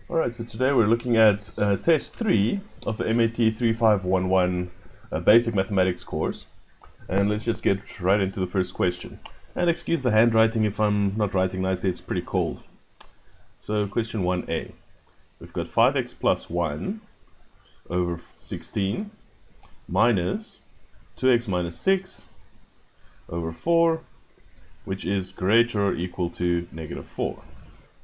Alright, so today we're looking at test 3 of the MAT3511 basic mathematics course. And let's just get right into the first question. And excuse the handwriting if I'm not writing nicely, it's pretty cold. So question 1a. We've got 5x plus 1 over 16 minus 2x minus 6 over 4, which is greater or equal to negative 4.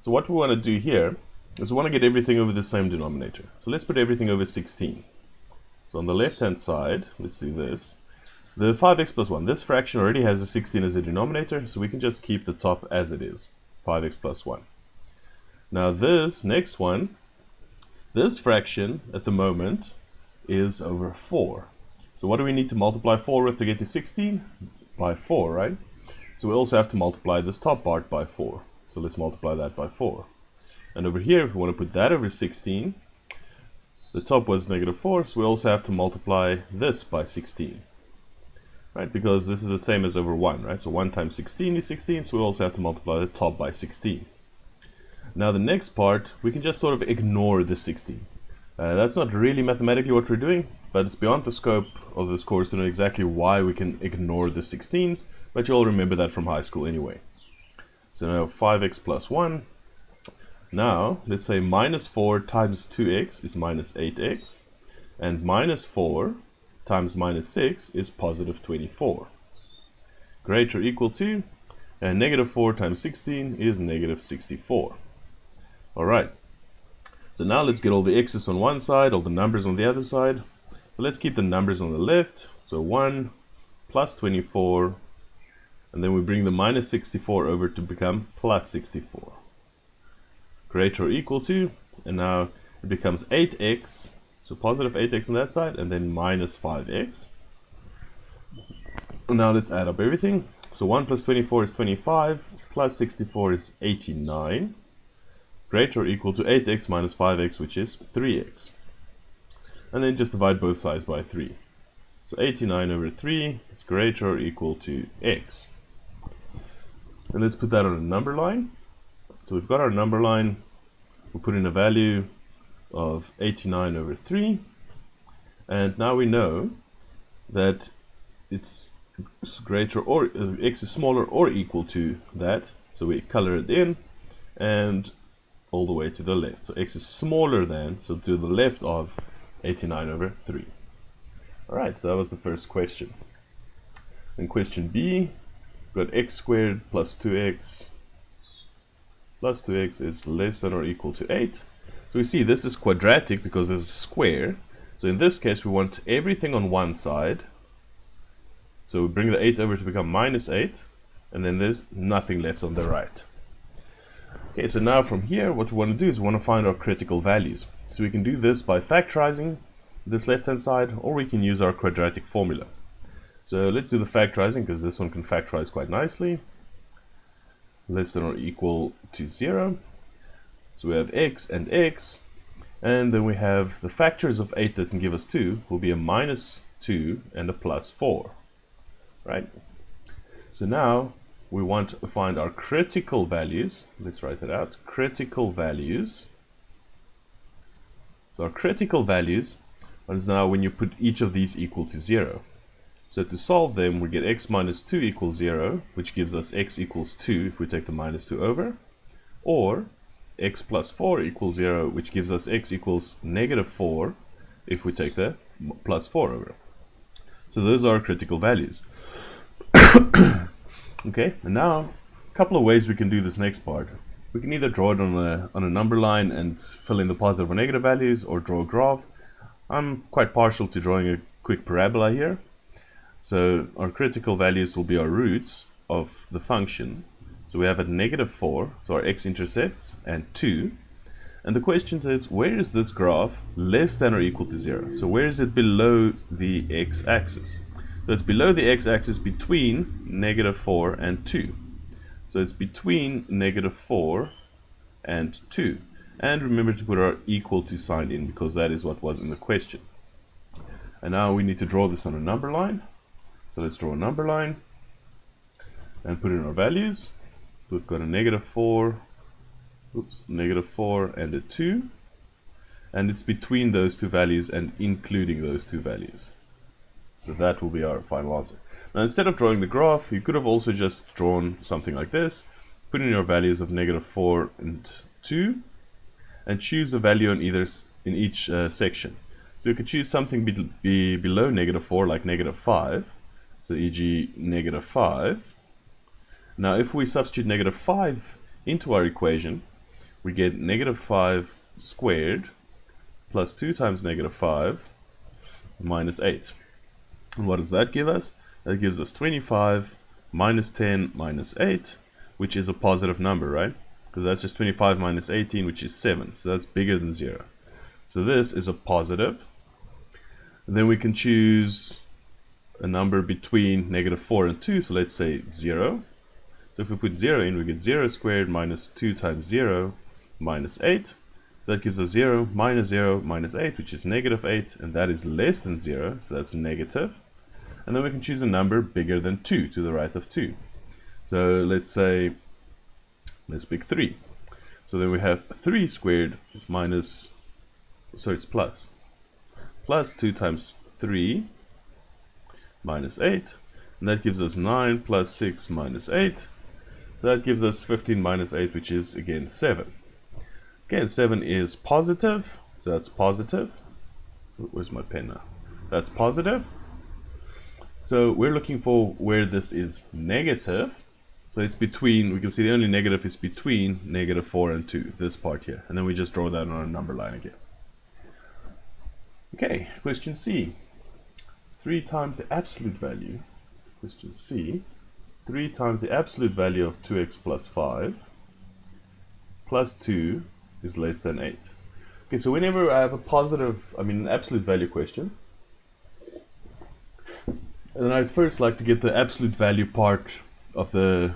So what we want to do here is we want to get everything over the same denominator. So let's put everything over 16. So on the left hand side, let's do this. The 5x plus 1, this fraction already has a 16 as a denominator, so we can just keep the top as it is, 5x plus 1. Now this next one, this fraction at the moment is over 4. So what do we need to multiply 4 with to get to 16? By 4, right? So we also have to multiply this top part by 4. So let's multiply that by 4. And over here, if we want to put that over 16, the top was negative 4, so we also have to multiply this by 16. Right, because this is the same as over 1, right? So 1 times 16 is 16, so we also have to multiply the top by 16. Now the next part, we can just sort of ignore the 16. That's not really mathematically what we're doing, but it's beyond the scope of this course to know exactly why we can ignore the 16s, but you'll remember that from high school anyway. So now 5x plus 1. Now, let's say minus 4 times 2x is minus 8x, and minus 4 times minus 6 is positive 24. Greater or equal to, and negative 4 times 16 is negative 64. Alright, so now let's get all the x's on one side, all the numbers on the other side. So let's keep the numbers on the left, so 1 plus 24, and then we bring the minus 64 over to become plus 64. Greater or equal to, and now it becomes 8x, so positive 8x on that side, and then minus 5x. And now let's add up everything. So 1 plus 24 is 25, plus 64 is 89. Greater or equal to 8x minus 5x, which is 3x. And then just divide both sides by 3. So 89 over 3 is greater or equal to x. And let's put that on a number line. So we've got our number line, we'll put in a value of 89 over 3, and now we know that it's greater or x is smaller or equal to that, so we color it in and all the way to the left. So x is smaller than, so to the left of 89 over 3. Alright, so that was the first question. In question B, we've got x squared plus 2x plus 2x is less than or equal to 8. So we see this is quadratic because there's a square. So in this case we want everything on one side. So we bring the 8 over to become minus 8. And then there's nothing left on the right. Okay, so now from here what we want to do is we want to find our critical values. So we can do this by factorizing this left hand side, or we can use our quadratic formula. So let's do the factorizing because this one can factorize quite nicely. Less than or equal to 0. So we have x, and then we have the factors of 8 that can give us 2 will be a minus 2 and a plus 4. Right? So now we want to find our critical values. Let's write that out. Critical values. So our critical values is now when you put each of these equal to 0. So to solve them, we get x minus 2 equals 0, which gives us x equals 2 if we take the minus 2 over, or x plus 4 equals 0, which gives us x equals negative 4 if we take the plus 4 over. So those are our critical values. Okay, and now a couple of ways we can do this next part. We can either draw it on a number line and fill in the positive or negative values, or draw a graph. I'm quite partial to drawing a quick parabola here. So our critical values will be our roots of the function. So we have at negative 4, so our x-intercepts, and 2. And the question says, where is this graph less than or equal to 0? So where is it below the x-axis? So it's below the x-axis between negative 4 and 2. So it's between negative 4 and 2. And remember to put our equal to sign in because that is what was in the question. And now we need to draw this on a number line. So let's draw a number line and put in our values. We've got a negative 4, negative 4 and a 2, and it's between those two values and including those two values. So that will be our final answer. Now, instead of drawing the graph, you could have also just drawn something like this. Put in your values of negative 4 and 2, and choose a value in each section. So you could choose something below negative 4, like negative 5. So e.g. negative 5. Now, if we substitute negative 5 into our equation, we get negative 5 squared plus 2 times negative 5 minus 8. And what does that give us? That gives us 25 minus 10 minus 8, which is a positive number, right? Because that's just 25 minus 18, which is 7. So that's bigger than 0. So this is a positive. And then we can choose a number between negative 4 and 2. So let's say 0. So if we put 0 in, we get 0 squared minus 2 times 0 minus 8. So that gives us 0 minus 8, which is negative 8. And that is less than 0. So that's negative. And then we can choose a number bigger than 2 to the right of 2. So let's pick 3. So then we have 3 squared minus, so it's plus 2 times 3 minus 8. And that gives us 9 plus 6 minus 8. So that gives us 15 minus 8, which is again 7. Again, 7 is positive. So that's positive. Where's my pen now? That's positive. So we're looking for where this is negative. So it's between, we can see the only negative is between negative 4 and 2, this part here. And then we just draw that on a number line again. Okay, question C. 3 times the absolute value. Question C. 3 times the absolute value of 2x plus 5 plus 2 is less than 8. Okay, so whenever I have an absolute value question, and then I'd first like to get the absolute value part of the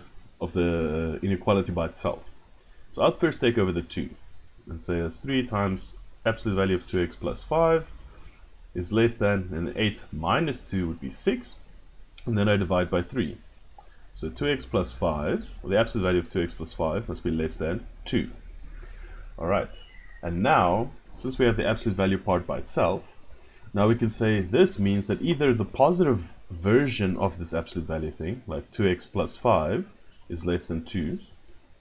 inequality by itself. So I'll first take over the 2 and say that's 3 times absolute value of 2x plus 5 is less than, and 8 minus 2 would be 6, and then I divide by 3. So 2x plus 5, well, the absolute value of 2x plus 5 must be less than 2. Alright, and now, since we have the absolute value part by itself, now we can say this means that either the positive version of this absolute value thing, like 2x plus 5, is less than 2,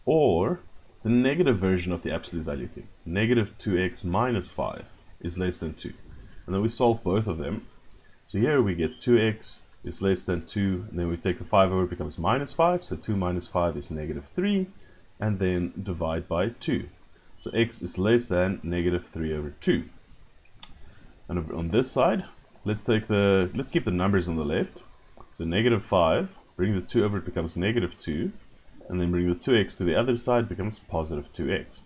or the negative version of the absolute value thing, negative 2x minus 5, is less than 2. And then we solve both of them. So here we get 2x is less than 2, and then we take the 5 over, it becomes minus 5, so 2 minus 5 is negative 3, and then divide by 2. So x is less than negative 3 over 2. And on this side, let's keep the numbers on the left. So negative 5, bring the 2 over, it becomes negative 2, and then bring the 2x to the other side, becomes positive 2x.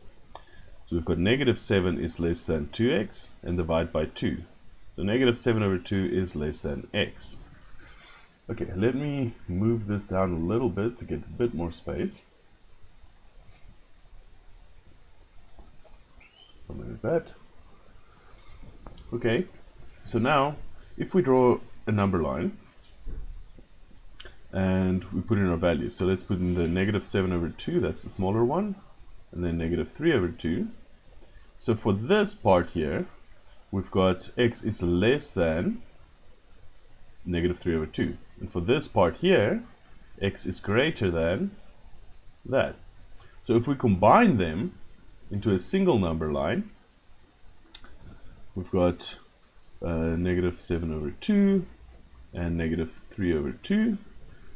So we've got negative 7 is less than 2x, and divide by 2. So negative 7 over 2 is less than x. Okay, let me move this down a little bit to get a bit more space. Something like that. Okay, so now if we draw a number line and we put in our values, so let's put in the negative 7 over 2, that's the smaller one, and then negative 3 over 2. So for this part here, we've got x is less than negative 3 over 2. And for this part here, x is greater than that. So if we combine them into a single number line, we've got negative 7 over 2 and negative 3 over 2.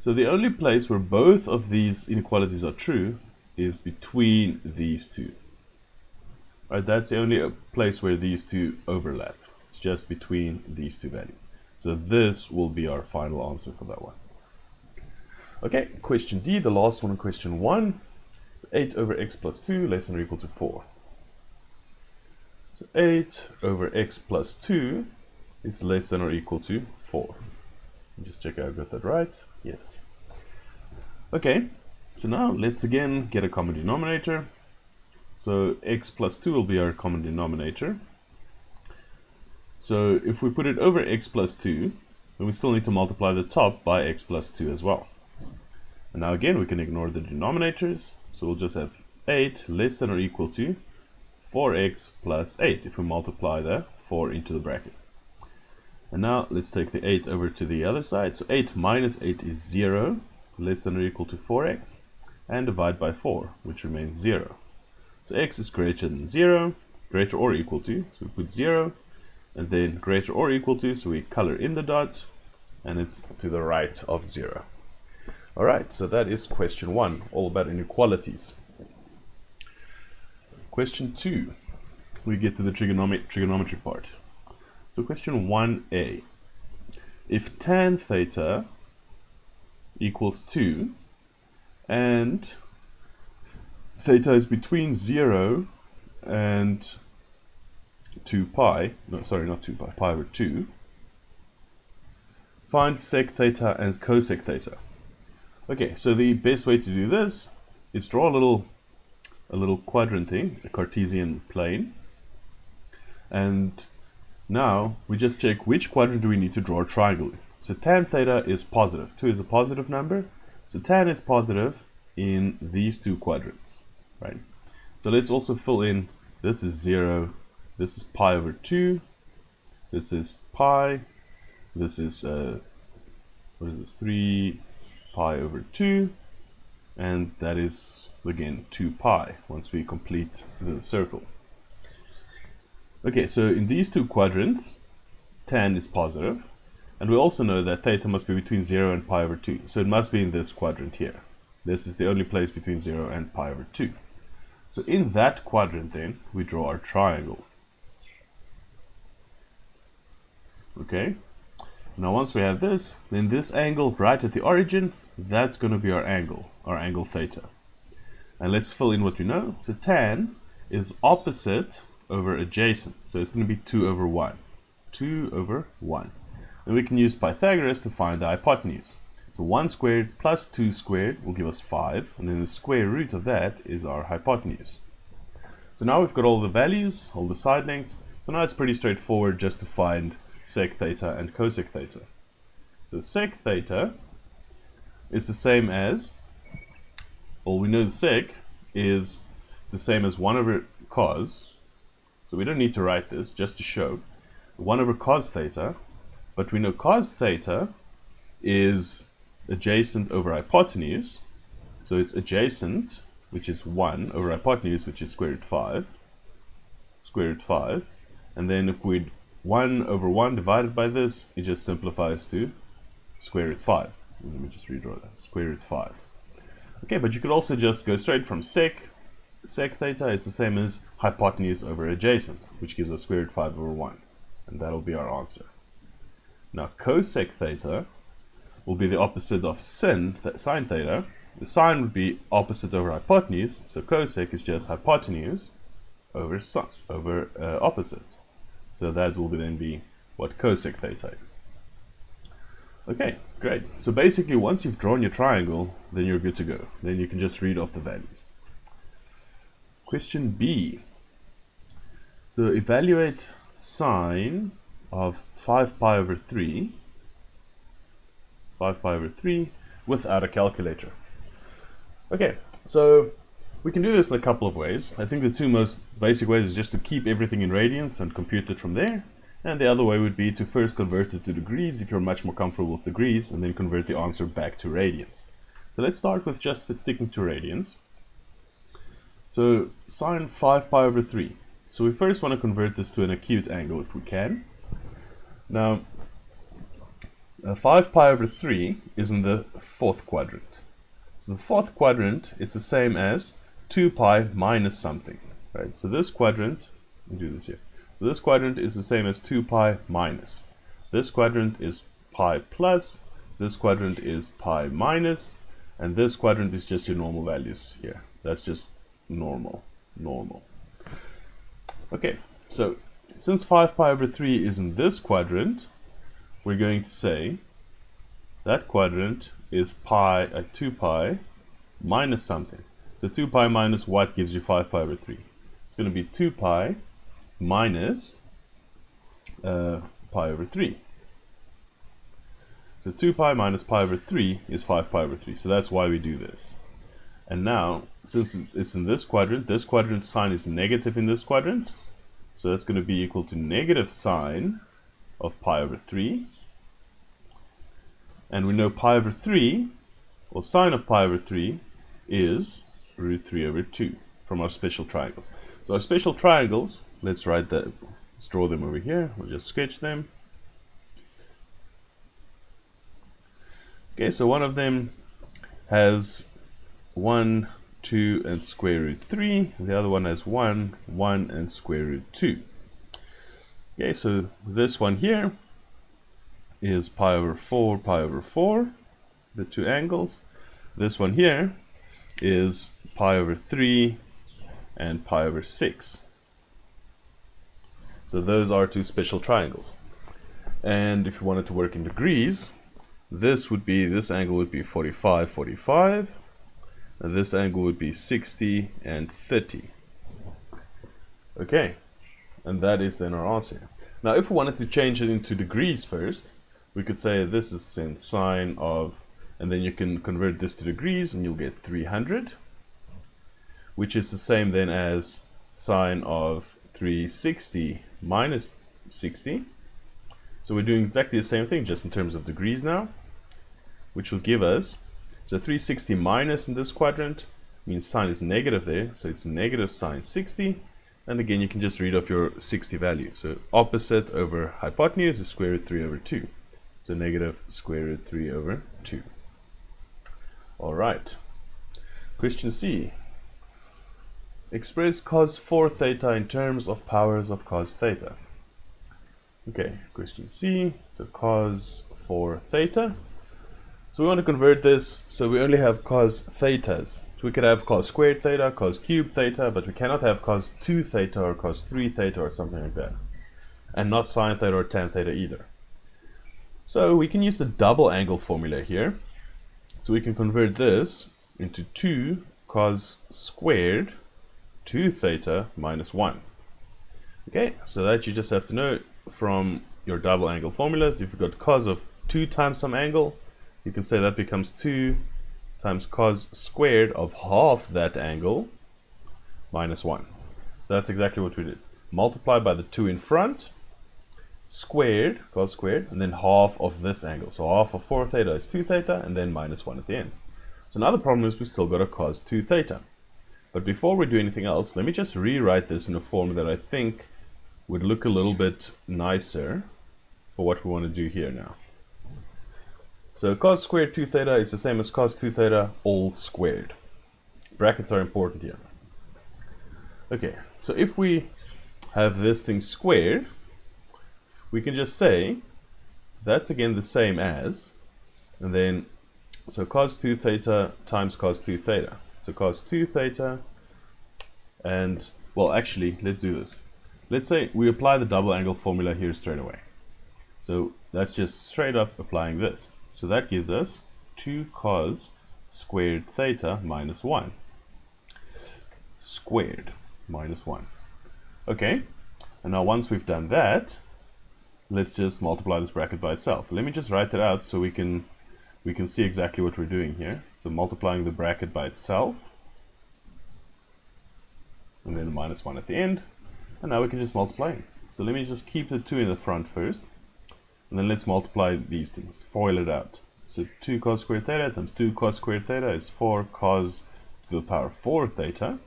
So the only place where both of these inequalities are true is between these two. Right, that's the only place where these two overlap. It's just between these two values. So this will be our final answer for that one. Okay, question D, the last one in question 1. 8 over x plus 2 less than or equal to 4. So 8 over x plus 2 is less than or equal to 4. Just check I got that right. Yes. Okay, so now let's again get a common denominator. So x plus 2 will be our common denominator. So if we put it over x plus 2, then we still need to multiply the top by x plus 2 as well. And now again, we can ignore the denominators. So we'll just have 8 less than or equal to 4x plus 8 if we multiply the 4 into the bracket. And now let's take the 8 over to the other side. So 8 minus 8 is 0, less than or equal to 4x, and divide by 4, which remains 0. So x is greater than 0, greater or equal to, so we put 0, and then greater or equal to, so we color in the dot, and it's to the right of 0. Alright, so that is question 1, all about inequalities. Question 2, we get to the trigonometry part. So question 1a, if tan theta equals 2 and theta is between 0 and 2 pi, no sorry not 2 pi, pi over 2, find sec theta and cosec theta. Okay, so the best way to do this is draw a little quadrant thing, a Cartesian plane, and now we just check which quadrant do we need to draw a triangle in. So tan theta is positive. 2 is a positive number. So tan is positive in these two quadrants, right? So let's also fill in, this is 0, this is pi over 2, this is pi, this is, what is this, 3 pi over 2, and that is, again, 2 pi once we complete the circle. Okay, so in these two quadrants, tan is positive, and we also know that theta must be between 0 and pi over 2, so it must be in this quadrant here. This is the only place between 0 and pi over 2. So in that quadrant then, we draw our triangle. Okay, now once we have this, then this angle right at the origin, that's going to be our angle theta. And let's fill in what we know. So tan is opposite over adjacent, so it's going to be 2 over 1. 2 over 1. And we can use Pythagoras to find the hypotenuse. So 1 squared plus 2 squared will give us 5, and then the square root of that is our hypotenuse. So now we've got all the values, all the side lengths, so now it's pretty straightforward just to find sec theta and cosec theta. So sec theta is the same as, well, we know the sec is the same as 1 over cos, so we don't need to write this, just to show 1 over cos theta, but we know cos theta is adjacent over hypotenuse, so it's adjacent, which is 1 over hypotenuse, which is square root 5, and then if we 1 over 1 divided by this, it just simplifies to square root 5. Let me just redraw that, square root 5. Okay, but you could also just go straight from sec theta is the same as hypotenuse over adjacent, which gives us square root 5 over 1, and that'll be our answer. Now cosec theta will be the opposite of sine theta. The sine would be opposite over hypotenuse, so cosec is just hypotenuse over opposite. So that will then be what cosec theta is. Okay, great. So basically once you've drawn your triangle, then you're good to go. Then you can just read off the values. Question B. So evaluate sine of 5 pi over 3 without a calculator. Okay, so we can do this in a couple of ways. I think the two most basic ways is just to keep everything in radians and compute it from there. And the other way would be to first convert it to degrees if you're much more comfortable with degrees, and then convert the answer back to radians. So let's start with just sticking to radians. So sine 5 pi over 3. So we first want to convert this to an acute angle if we can. Now 5 pi over 3 is in the fourth quadrant. So the fourth quadrant is the same as 2 pi minus something. Right? So this quadrant, let me do this here. So this quadrant is the same as 2 pi minus. This quadrant is pi plus, this quadrant is pi minus, and this quadrant is just your normal values here. That's just normal. Okay, so since 5 pi over 3 is in this quadrant, we're going to say that quadrant is 2 pi minus something. So 2 pi minus what gives you 5 pi over 3? It's going to be 2 pi minus pi over 3. So 2 pi minus pi over 3 is 5 pi over 3. So that's why we do this. And now, since it's in this quadrant sign is negative in this quadrant. So that's going to be equal to negative sine of pi over 3. And we know pi over 3, or sine of pi over 3, is root 3 over 2 from our special triangles. So our special triangles, let's draw them over here. We'll just sketch them. Okay, so one of them has 1, 2, and square root 3. The other one has 1, 1, and square root 2. Okay, so this one here is pi over 4, the two angles. This one here is pi over 3 and pi over 6. So those are two special triangles. And if you wanted to work in degrees, this angle would be 45, 45. And this angle would be 60 and 30. Okay, and that is then our answer. Now if we wanted to change it into degrees first, we could say this is in sine of, and then you can convert this to degrees and you'll get 300, which is the same then as sine of 360 minus 60. So we're doing exactly the same thing, just in terms of degrees now, which will give us, so 360 minus in this quadrant means sine is negative there, so it's negative sine 60. And again, you can just read off your 60 value. So opposite over hypotenuse is square root 3 over 2. So negative square root 3 over 2. All right. Question C. Express cos 4 theta in terms of powers of cos theta. Okay, question C. So cos 4 theta. So we want to convert this, so we only have cos thetas. So we could have cos squared theta, cos cubed theta, but we cannot have cos 2 theta or cos 3 theta or something like that. And not sine theta or tan theta either. So we can use the double angle formula here. So we can convert this into 2 cos squared 2 theta minus 1. Okay, so that you just have to know from your double angle formulas. If you've got cos of 2 times some angle, you can say that becomes 2 times cos squared of half that angle minus 1. So that's exactly what we did. Multiply by the 2 in front, squared, cos squared, and then half of this angle. So half of 4 theta is 2 theta, and then minus 1 at the end. So now the problem is we still got a cos 2 theta. But before we do anything else, let me just rewrite this in a form that I think would look a little bit nicer for what we want to do here now. So cos squared 2 theta is the same as cos 2 theta all squared. Brackets are important here. Okay, so if we have this thing squared, we can just say that's again the same as, and then, so cos 2 theta times cos 2 theta. So cos 2 theta, and, well actually, let's do this. Let's say we apply the double angle formula here straight away. So that's just straight up applying this. So that gives us 2 cos squared theta minus 1. Squared minus 1. Okay, and now once we've done that, let's just multiply this bracket by itself. Let me just write that out so we can see exactly what we're doing here. So multiplying the bracket by itself, and then minus 1 at the end, and now we can just multiply it. So let me just keep the 2 in the front first, and then let's multiply these things, FOIL it out. So 2 cos squared theta times 2 cos squared theta is 4 cos to the power 4 theta.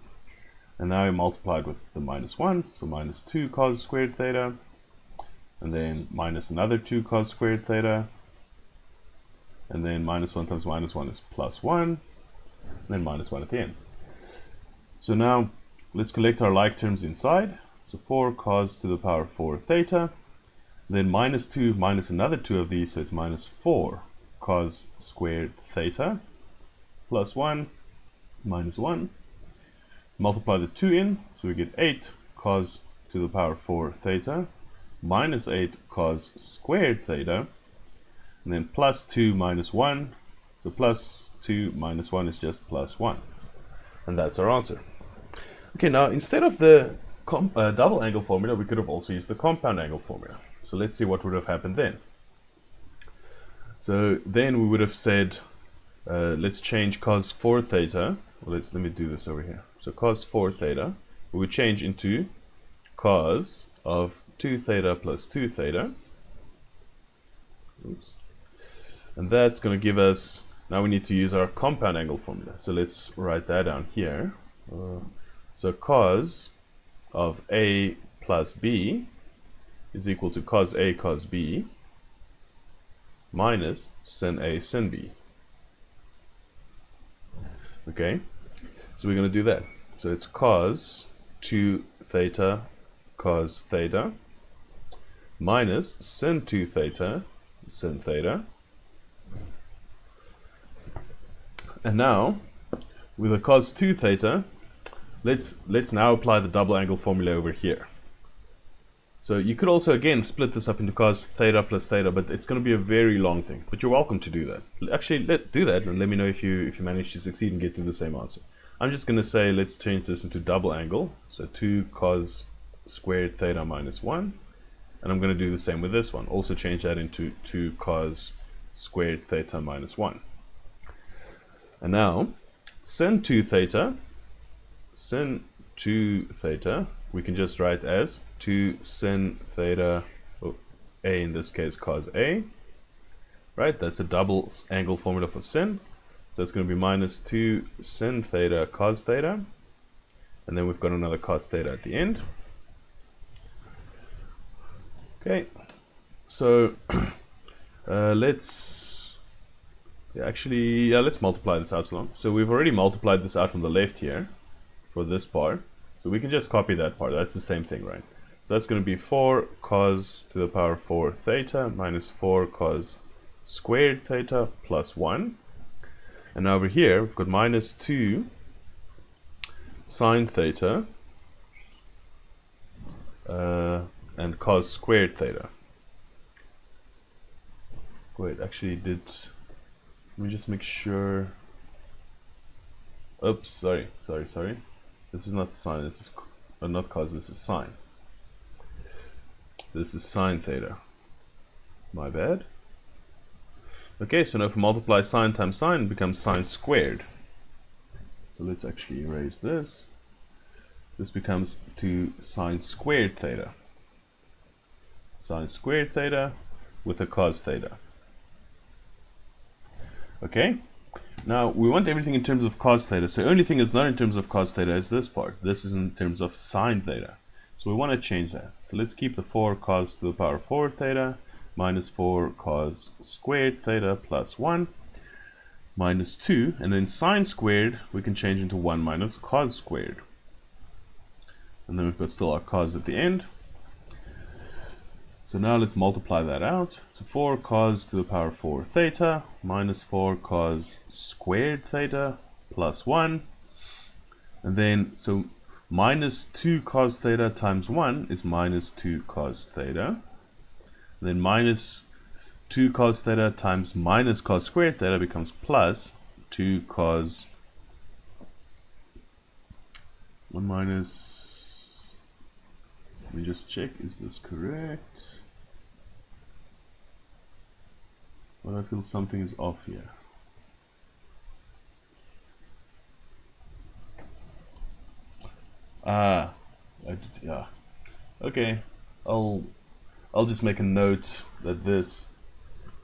And now I multiplied with the minus 1, so minus 2 cos squared theta, and then minus another 2 cos squared theta, and then minus 1 times minus 1 is plus 1, and then minus 1 at the end. So now let's collect our like terms inside. So 4 cos to the power 4 theta, then minus 2 minus another 2 of these, so it's minus 4 cos squared theta, plus 1, minus 1. Multiply the 2 in, so we get 8 cos to the power 4 theta, minus 8 cos squared theta, and then plus 2 minus 1, so plus 2 minus 1 is just plus 1. And that's our answer. Okay, now instead of the double angle formula, we could have also used the compound angle formula. So let's see what would have happened then. So then we would have said, let's change cos 4 theta well, let me do this over here. So cos 4 theta, we would change into cos of 2 theta plus 2 theta. Oops. And that's going to give us, now we need to use our compound angle formula. So let's write that down here. So cos of A plus B is equal to cos A cos B minus sin A sin B. Okay, so we're going to do that. So it's cos 2 theta cos theta minus sin 2 theta sin theta. And now, with the cos 2 theta, let's now apply the double angle formula over here. So you could also again split this up into cos theta plus theta, but it's going to be a very long thing. But you're welcome to do that. Actually, do that and let me know if you manage to succeed and get to the same answer. I'm just going to say let's change this into double angle. So 2 cos squared theta minus 1. And I'm going to do the same with this one. Also change that into 2 cos squared theta minus 1. And now, sin 2 theta, we can just write as 2 sin theta, A in this case cos A, right? That's a double angle formula for sin. So it's going to be minus 2 sin theta cos theta. And then we've got another cos theta at the end. Okay, so let's multiply this out so long. So we've already multiplied this out on the left here for this part. So we can just copy that part. That's the same thing, right? So that's going to be 4 cos to the power 4 theta minus 4 cos squared theta plus 1. And over here, we've got minus 2 sine theta and cos squared theta. Wait, actually let me just make sure. Oops, sorry. This is not sine, this is not cos, this is sine. This is sine theta. My bad. Okay, so now if we multiply sine times sine, it becomes sine squared. So let's actually erase this. This becomes 2 sine squared theta. Sine squared theta with a cos theta. Okay, now we want everything in terms of cos theta. So the only thing that's not in terms of cos theta is this part. This is in terms of sine theta. So we want to change that. So let's keep the 4 cos to the power 4 theta minus 4 cos squared theta plus 1 minus 2. And then sine squared we can change into 1 minus cos squared. And then we've got still our cos at the end. So now let's multiply that out. So 4 cos to the power 4 theta minus 4 cos squared theta plus 1. And then, so minus 2 cos theta times 1 is minus 2 cos theta. And then minus 2 cos theta times minus cos squared theta becomes plus 2 cos 1 minus, let me just check, is this correct? Well, I feel something is off here. Yeah. Okay, I'll just make a note that this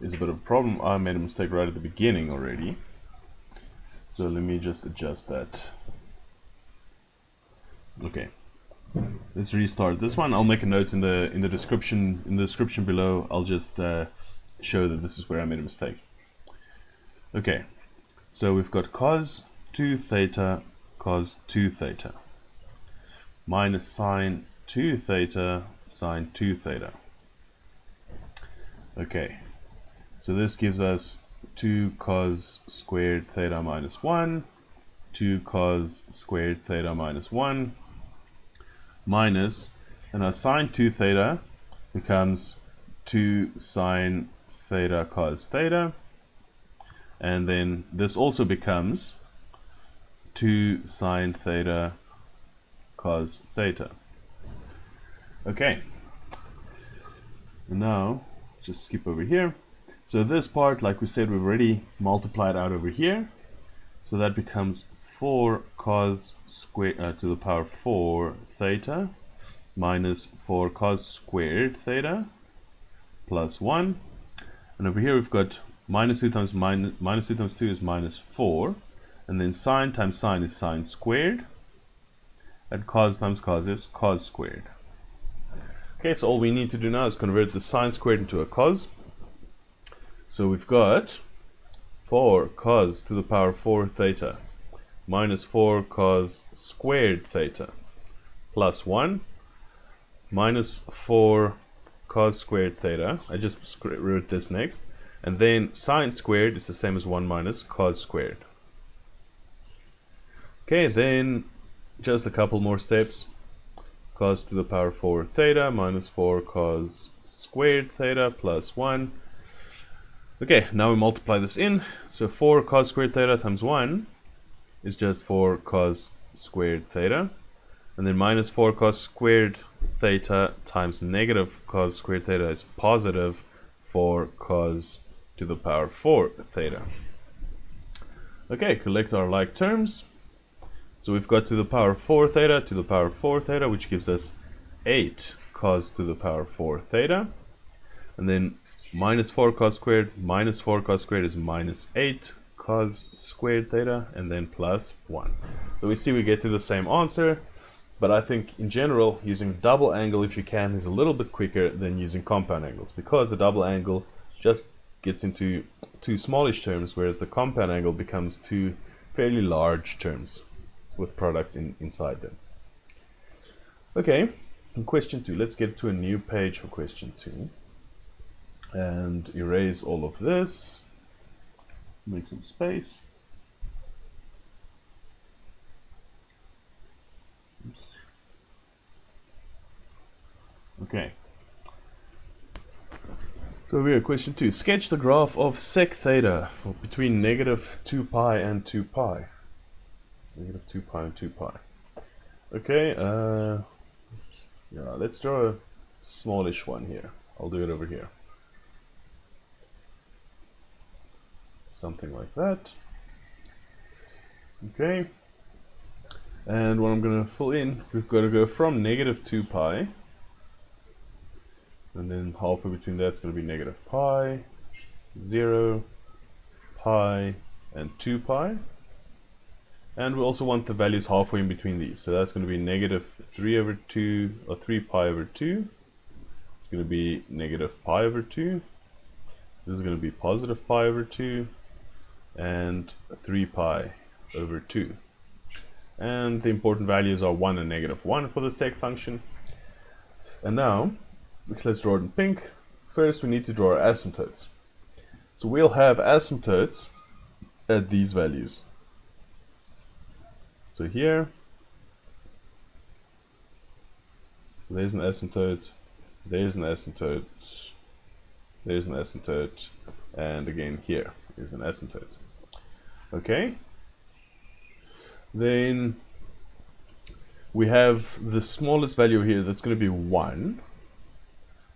is a bit of a problem. I made a mistake right at the beginning already. So let me just adjust that. Okay. Let's restart this one. I'll make a note in the description below. I'll just show that this is where I made a mistake. Okay, so we've got cos 2 theta minus sine 2 theta sine 2 theta. Okay, so this gives us 2 cos squared theta minus 1, 2 cos squared theta minus 1 minus, and our sine 2 theta becomes 2 sine theta cos theta, and then this also becomes 2 sine theta cos theta. Okay, and now just skip over here. So this part, like we said, we've already multiplied out over here, so that becomes 4 cos squared to the power 4 theta minus 4 cos squared theta plus 1. And over here we've got minus 2 times minus 2 times 2 is minus 4. And then sine times sine is sine squared. And cos times cos is cos squared. Okay, so all we need to do now is convert the sine squared into a cos. So we've got 4 cos to the power 4 theta minus 4 cos squared theta plus 1 minus 4 cos squared theta. I just wrote this next. And then sine squared is the same as 1 minus cos squared. Okay, then just a couple more steps. Cos to the power 4 theta minus 4 cos squared theta plus 1. Okay, now we multiply this in. So 4 cos squared theta times 1 is just 4 cos squared theta. And then minus 4 cos squared theta times negative cos squared theta is positive 4 cos to the power 4 theta. Okay, collect our like terms. So we've got to the power 4 theta to the power 4 theta, which gives us 8 cos to the power 4 theta. And then minus 4 cos squared minus 4 cos squared is minus 8 cos squared theta, and then plus 1. So we see we get to the same answer, but I think in general using double angle, if you can, is a little bit quicker than using compound angles, because the double angle just gets into two smallish terms, whereas the compound angle becomes two fairly large terms with products inside them. Okay, in question 2, let's get to a new page for question 2 and erase all of this, make some space. Oops. Okay, so here, question 2, sketch the graph of sec theta for between negative 2 pi and 2 pi. Negative 2 pi and 2 pi. Okay, yeah, let's draw a smallish one here. I'll do it over here. Something like that. Okay. And what I'm going to fill in, we've got to go from negative 2 pi. And then halfway between that's going to be negative pi, 0, pi, and 2 pi. And we also want the values halfway in between these. So that's going to be negative 3 over 2, or 3 pi over 2. It's going to be negative pi over 2. This is going to be positive pi over 2. And 3 pi over 2. And the important values are 1 and negative 1 for the sec function. And now, let's draw it in pink. First, we need to draw our asymptotes. So we'll have asymptotes at these values. So here, there's an asymptote, there's an asymptote, there's an asymptote, and again here is an asymptote. Okay? Then we have the smallest value here that's going to be 1,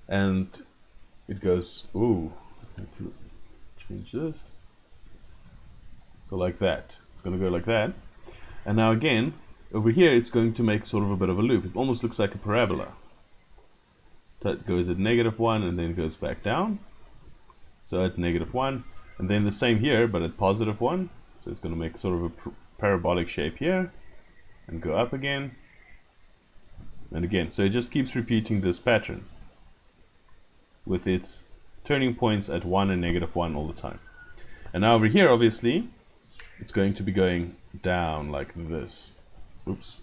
and it goes, ooh, I have to change this. So like that. It's going to go like that. And now again, over here it's going to make sort of a bit of a loop. It almost looks like a parabola. That goes at negative 1 and then goes back down. So at negative 1, and then the same here, but at positive 1. So it's going to make sort of a parabolic shape here, and go up again, and again. So it just keeps repeating this pattern with its turning points at 1 and negative 1 all the time. And now over here, obviously, it's going to be going down like this. Oops.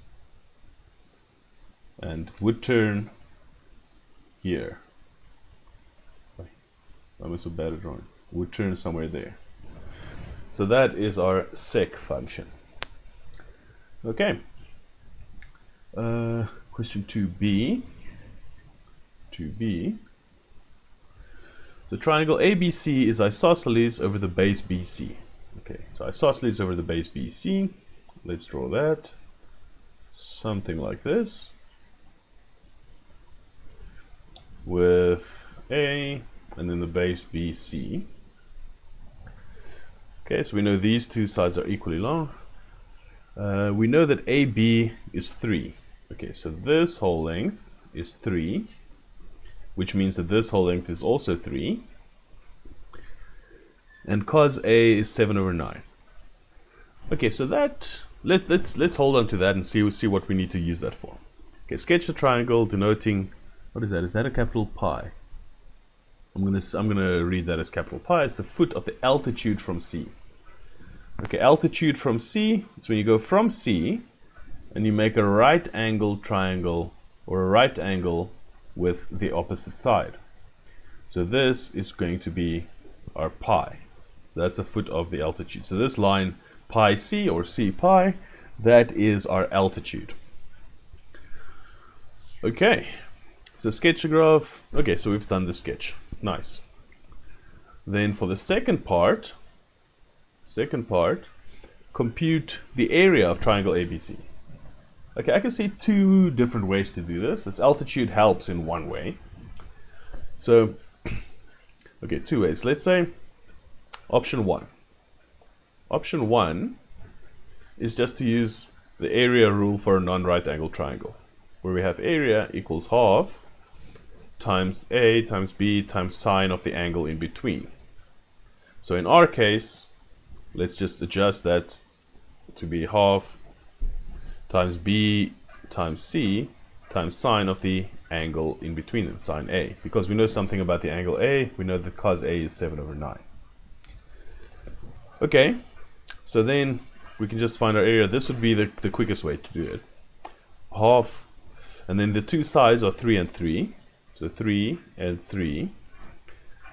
And would turn here. I must have better drawing. Would turn somewhere there. So that is our sec function. Okay. Question 2b. 2b. So triangle ABC is isosceles over the base BC. Okay, so isosceles over the base BC. Let's draw that. Something like this. With A and then the base BC. Okay, so we know these two sides are equally long. We know that AB is 3. Okay, so this whole length is 3, which means that this whole length is also 3. And cos A is 7 over 9. Okay, so that let's hold on to that and see what we need to use that for. Okay, sketch the triangle denoting, what is that? Is that a capital pi? I'm gonna read that as capital pi. It's the foot of the altitude from C. Okay, altitude from C, it's when you go from C and you make a right angle triangle or a right angle with the opposite side. So this is going to be our pi. That's the foot of the altitude. So this line pi C or C pi, that is our altitude. Okay, so sketch a graph. Okay, so we've done the sketch. Nice. Then for the second part, compute the area of triangle ABC. Okay, I can see two different ways to do this. This altitude helps in one way. So, okay, two ways. Let's say option 1. Option 1 is just to use the area rule for a non-right angle triangle, where we have area equals half times A times B times sine of the angle in between. So in our case, let's just adjust that to be half times B times C times sine of the angle in between them, sine A. Because we know something about the angle A, we know that cos A is 7 over 9. Okay, so then we can just find our area. This would be the quickest way to do it. Half, and then the two sides are 3 and 3. So 3 and 3.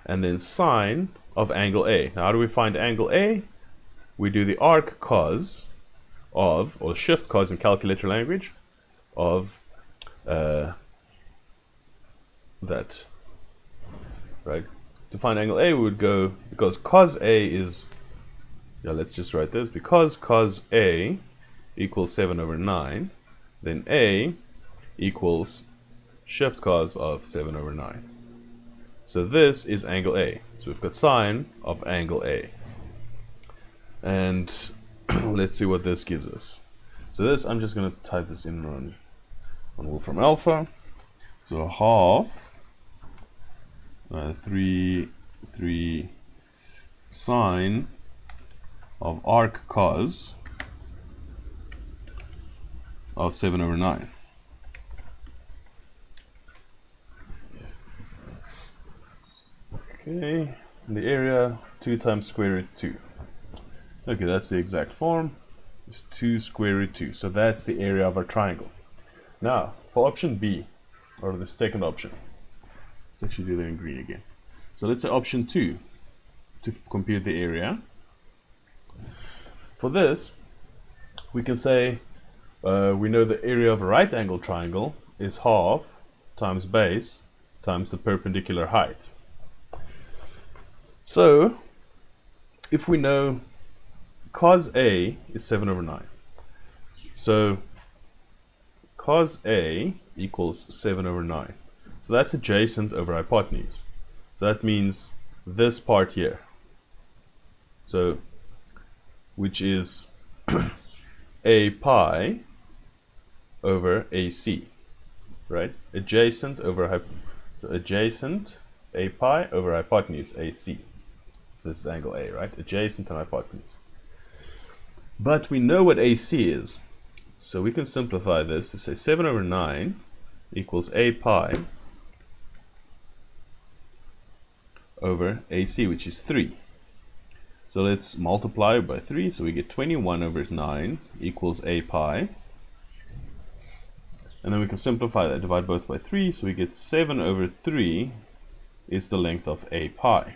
And then sine of angle A. Now how do we find angle A? We do the arc cos of, or shift cos in calculator language, of that. Right? To find angle A, we would go, because cos A is, let's just write this, because cos A equals 7 over 9, then A equals shift cos of 7 over 9. So this is angle A. So we've got sine of angle A. And let's see what this gives us. So this, I'm just going to type this in on Wolfram Alpha. So half 3 sine of arc cos of 7 over 9. Okay, and the area 2 times square root 2. Okay, that's the exact form. It's 2 square root 2. So that's the area of our triangle. Now, for option B, or the second option, let's actually do that in green again. So let's say option 2 to compute the area. For this, we can say we know the area of a right angle triangle is half times base times the perpendicular height. So, if we know cos A is 7 over 9, so cos A equals 7 over 9. So that's adjacent over hypotenuse. So that means this part here. So, which is A pi over AC, right? Adjacent over so adjacent A pi over hypotenuse AC. This is angle A, right? Adjacent and hypotenuse. But we know what AC is. So we can simplify this to say 7 over 9 equals A pi over AC, which is 3. So let's multiply by 3. So we get 21 over 9 equals A pi. And then we can simplify that, divide both by 3. So we get 7 over 3 is the length of A pi.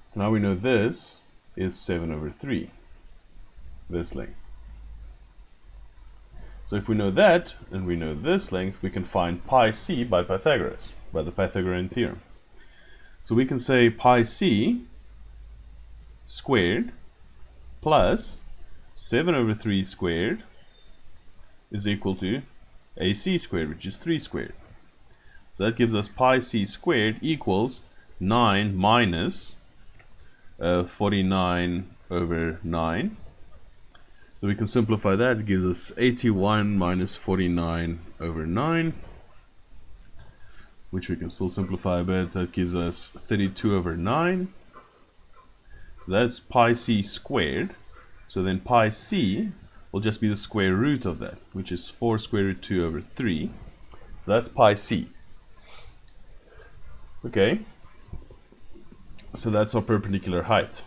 So now we know this is 7 over 3, this length. So if we know that, and we know this length, we can find pi c by Pythagoras, by the Pythagorean theorem. So we can say pi c squared plus 7 over 3 squared is equal to AC squared, which is 3 squared. So that gives us pi c squared equals 9 minus 49 over 9. So we can simplify that. It gives us 81 minus 49 over 9, which we can still simplify a bit. That gives us 32 over 9. So that's pi c squared. So then pi c will just be the square root of that, which is 4 square root 2 over 3. So that's pi c. Okay. So that's our perpendicular height.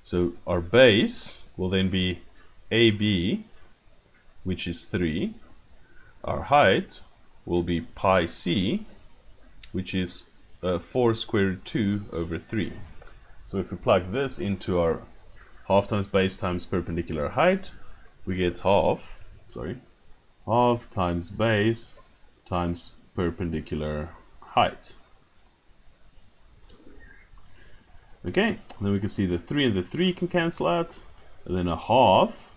So our base will then be AB, which is 3. Our height will be pi c, which is 4 square root 2 over 3. So if we plug this into our half times base times perpendicular height, we get half times base times perpendicular height. Okay, then we can see the 3 and the 3 can cancel out, and then a half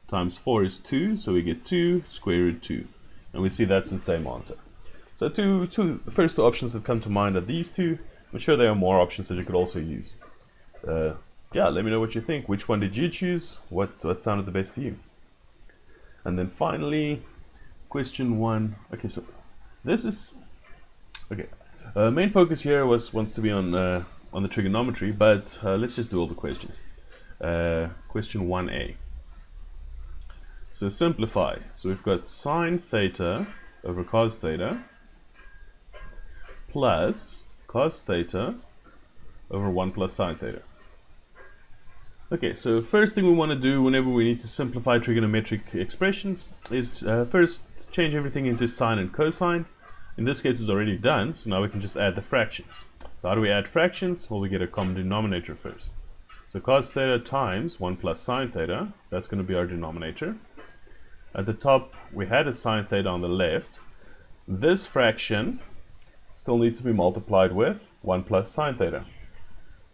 times 4 is 2, so we get 2 square root 2. And we see that's the same answer. So the first two options that come to mind are these two. I'm sure there are more options that you could also use. Yeah, let me know what you think. Which one did you choose? What sounded the best to you? And then finally, question 1. Okay, so this is... Okay, main focus here wants to be on the trigonometry, but let's just do all the questions. Question 1a. So simplify. So we've got sine theta over cos theta plus cos theta over 1 plus sine theta. Okay, so first thing we want to do whenever we need to simplify trigonometric expressions is first change everything into sine and cosine. In this case it's already done, so now we can just add the fractions. So how do we add fractions? Well, we get a common denominator first. So cos theta times 1 plus sine theta, that's going to be our denominator. At the top we had a sine theta on the left. This fraction still needs to be multiplied with 1 plus sine theta.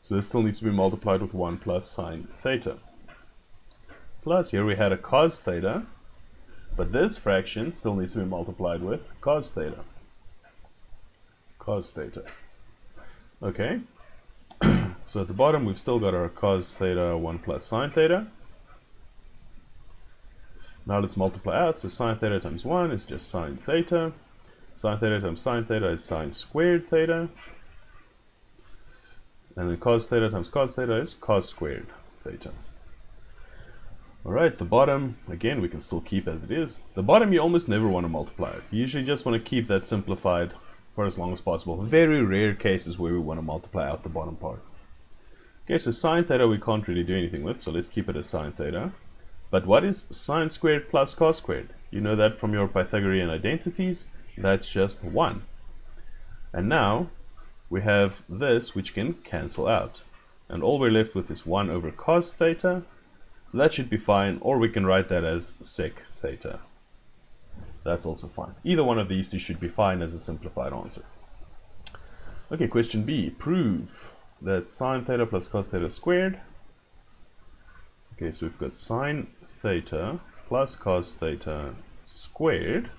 So this still needs to be multiplied with 1 plus sine theta. Plus here we had a cos theta, but this fraction still needs to be multiplied with cos theta. Cos theta. Okay, so at the bottom we've still got our cos theta 1 plus sine theta. Now let's multiply out, so sine theta times 1 is just sine theta. Sine theta times sine theta is sine squared theta. And then cos theta times cos theta is cos squared theta. Alright, the bottom, again, we can still keep as it is. The bottom you almost never want to multiply it. You usually just want to keep that simplified for as long as possible. Very rare cases where we want to multiply out the bottom part. Okay, so sine theta we can't really do anything with, so let's keep it as sine theta. But what is sine squared plus cos squared? You know that from your Pythagorean identities. That's just 1. And now we have this which can cancel out. And all we're left with is 1 over cos theta. So that should be fine, or we can write that as sec theta. That's also fine. Either one of these two should be fine as a simplified answer. Okay, question B. Prove that sine theta plus cos theta squared. Okay, so we've got sine theta plus cos theta squared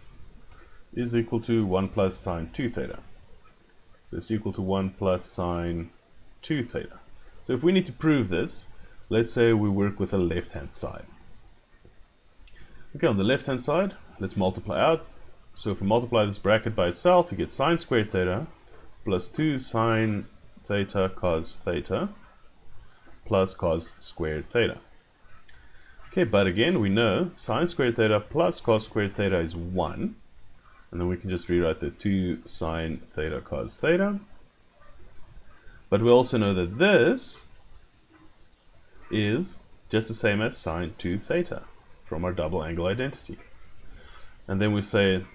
is equal to 1 plus sine 2 theta. So it's equal to 1 plus sine 2 theta. So if we need to prove this, let's say we work with a left-hand side. Okay, on the left-hand side, let's multiply out. So if we multiply this bracket by itself, you get sine squared theta plus 2 sine theta cos theta plus cos squared theta. Okay, but again, we know sine squared theta plus cos squared theta is 1. And then we can just rewrite the 2 sine theta cos theta. But we also know that this is just the same as sine 2 theta from our double angle identity. And then we say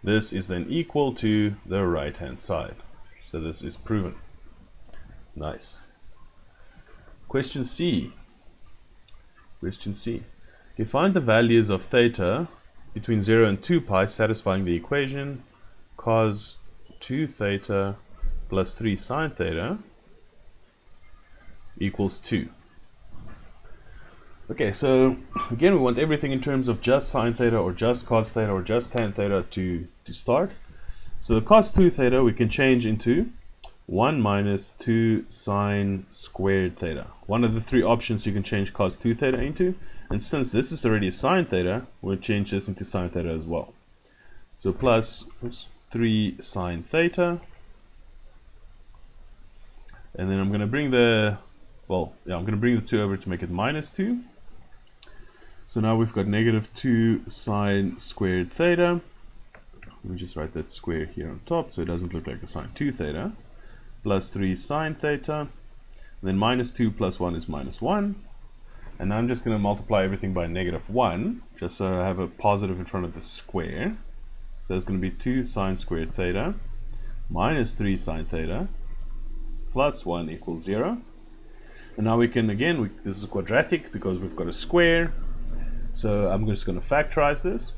this is then equal to the right hand side. So this is proven. Nice. Question C. Question C. You find the values of theta between 0 and 2 pi satisfying the equation cos 2 theta plus 3 sine theta equals 2. Okay, so again we want everything in terms of just sine theta or just cos theta or just tan theta to start. So the cos 2 theta we can change into 1 minus 2 sine squared theta. One of the three options you can change cos 2 theta into. And since this is already sine theta, we'll change this into sine theta as well. So plus 3 sine theta. And then I'm going to bring the, I'm going to bring the 2 over to make it minus 2. So now we've got negative 2 sine squared theta. Let me just write that square here on top so it doesn't look like a sine 2 theta. Plus 3 sine theta. And then minus 2 plus 1 is minus 1. And now I'm just going to multiply everything by negative 1, just so I have a positive in front of the square. So it's going to be 2 sine squared theta minus 3 sine theta plus 1 equals 0. And now we can, again, this is quadratic because we've got a square. So I'm just going to factorize this.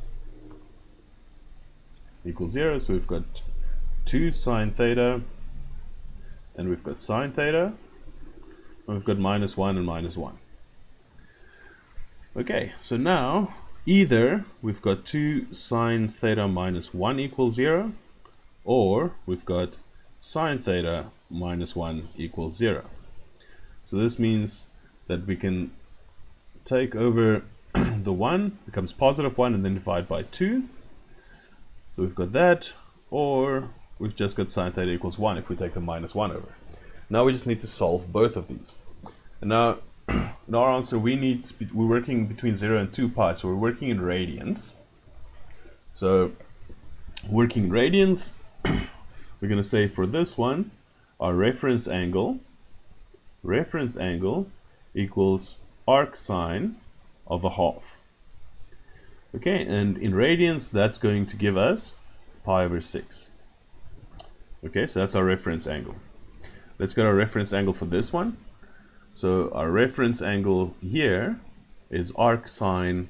Equals 0. So we've got 2 sine theta, and we've got sine theta, and we've got minus 1 and minus 1. Okay, so now either we've got 2 sine theta minus 1 equals 0, or we've got sine theta minus 1 equals 0. So this means that we can take over the 1, becomes positive 1, and then divide by 2. So we've got that, or we've just got sine theta equals 1 if we take the minus 1 over. Now we just need to solve both of these. And now in our answer, we're working between 0 and 2 pi, so we're working in radians. So working in radians, we're going to say for this one, our reference angle equals arc sine of a half. Okay, and in radians, that's going to give us pi over 6. Okay, so that's our reference angle. Let's get our reference angle for this one. So our reference angle here is arc sine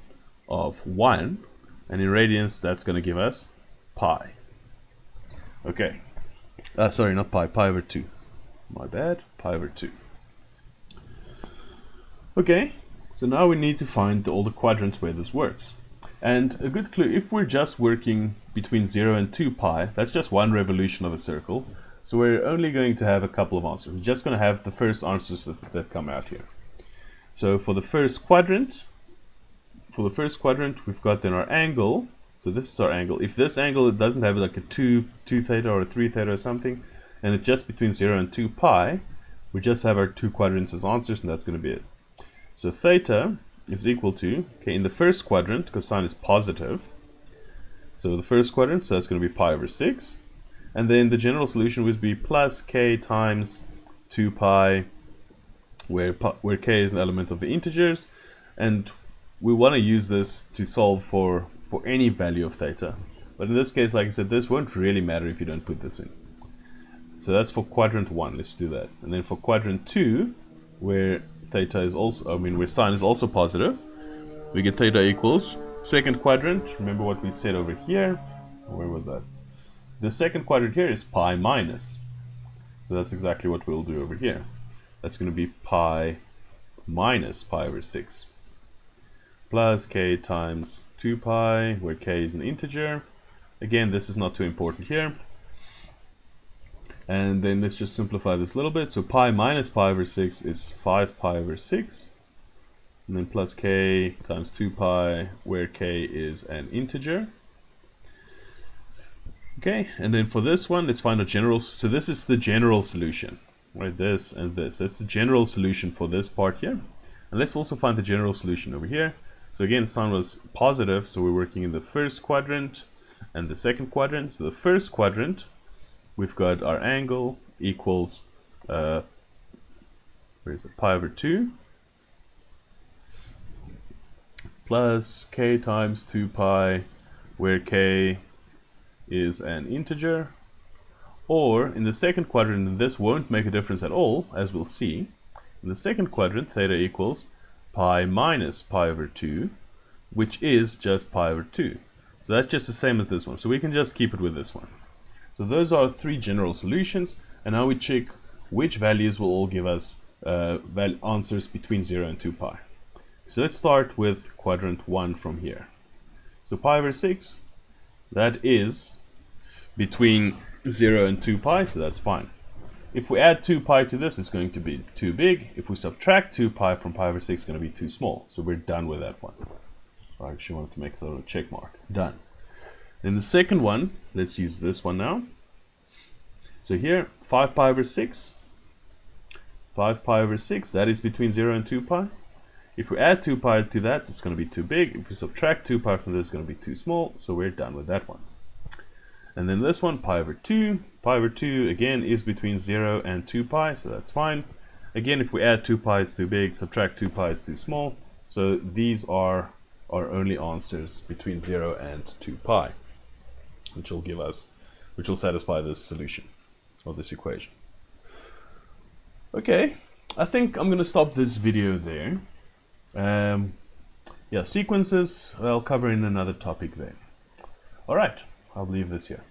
of 1, and in radians that's going to give us pi. Okay, sorry, not pi, pi over 2. My bad, pi over 2. Okay, so now we need to find all the quadrants where this works. And a good clue, if we're just working between 0 and 2 pi, that's just one revolution of a circle. So we're only going to have a couple of answers. We're just going to have the first answers that come out here. So for the first quadrant, we've got then our angle. So this is our angle. If this angle doesn't have like a 2 theta or a 3 theta or something, and it's just between 0 and 2 pi, we just have our two quadrants as answers, and that's going to be it. So theta is equal to, okay, in the first quadrant, because sine is positive, so the first quadrant, so that's going to be pi over 6. And then the general solution would be plus k times 2 pi, where k is an element of the integers. And we want to use this to solve for any value of theta. But in this case, like I said, this won't really matter if you don't put this in. So that's for quadrant 1. Let's do that. And then for quadrant 2, where theta is also, where sine is also positive, we get theta equals second quadrant. Remember what we said over here. Where was that? The second quadrant here is pi minus. So that's exactly what we'll do over here. That's going to be pi minus pi over 6. Plus k times 2 pi, where k is an integer. Again, this is not too important here. And then let's just simplify this a little bit. So pi minus pi over 6 is 5 pi over 6. And then plus k times 2 pi, where k is an integer. Okay, and then for this one, let's find a general. So this is the general solution, right? This and this. That's the general solution for this part here. And let's also find the general solution over here. So again, sine was positive, so we're working in the first quadrant and the second quadrant. So the first quadrant, we've got our angle equals, where is it? Pi over 2 plus k times 2 pi, where k is an integer. Or in the second quadrant, and this won't make a difference at all, as we'll see. In the second quadrant, theta equals pi minus pi over 2, which is just pi over 2. So that's just the same as this one. So we can just keep it with this one. So those are three general solutions. And now we check which values will all give us answers between 0 and 2 pi. So let's start with quadrant 1 from here. So pi over 6, that is between 0 and 2 pi, so that's fine. If we add 2 pi to this, it's going to be too big. If we subtract 2 pi from pi over 6, it's going to be too small. So we're done with that one. I actually wanted to make a little check mark. Done. Then the second one, let's use this one now. So here, 5 pi over 6. 5 pi over 6, that is between 0 and 2 pi. If we add 2 pi to that, it's going to be too big. If we subtract 2 pi from this, it's going to be too small. So we're done with that one. And then this one, pi over 2. Pi over 2, again, is between 0 and 2 pi, so that's fine. Again, if we add 2 pi, it's too big. Subtract 2 pi, it's too small. So these are our only answers between 0 and 2 pi, which will satisfy this solution, or this equation. Okay, I think I'm going to stop this video there. Yeah, sequences, I'll cover in another topic there. Alright, I'll leave this here.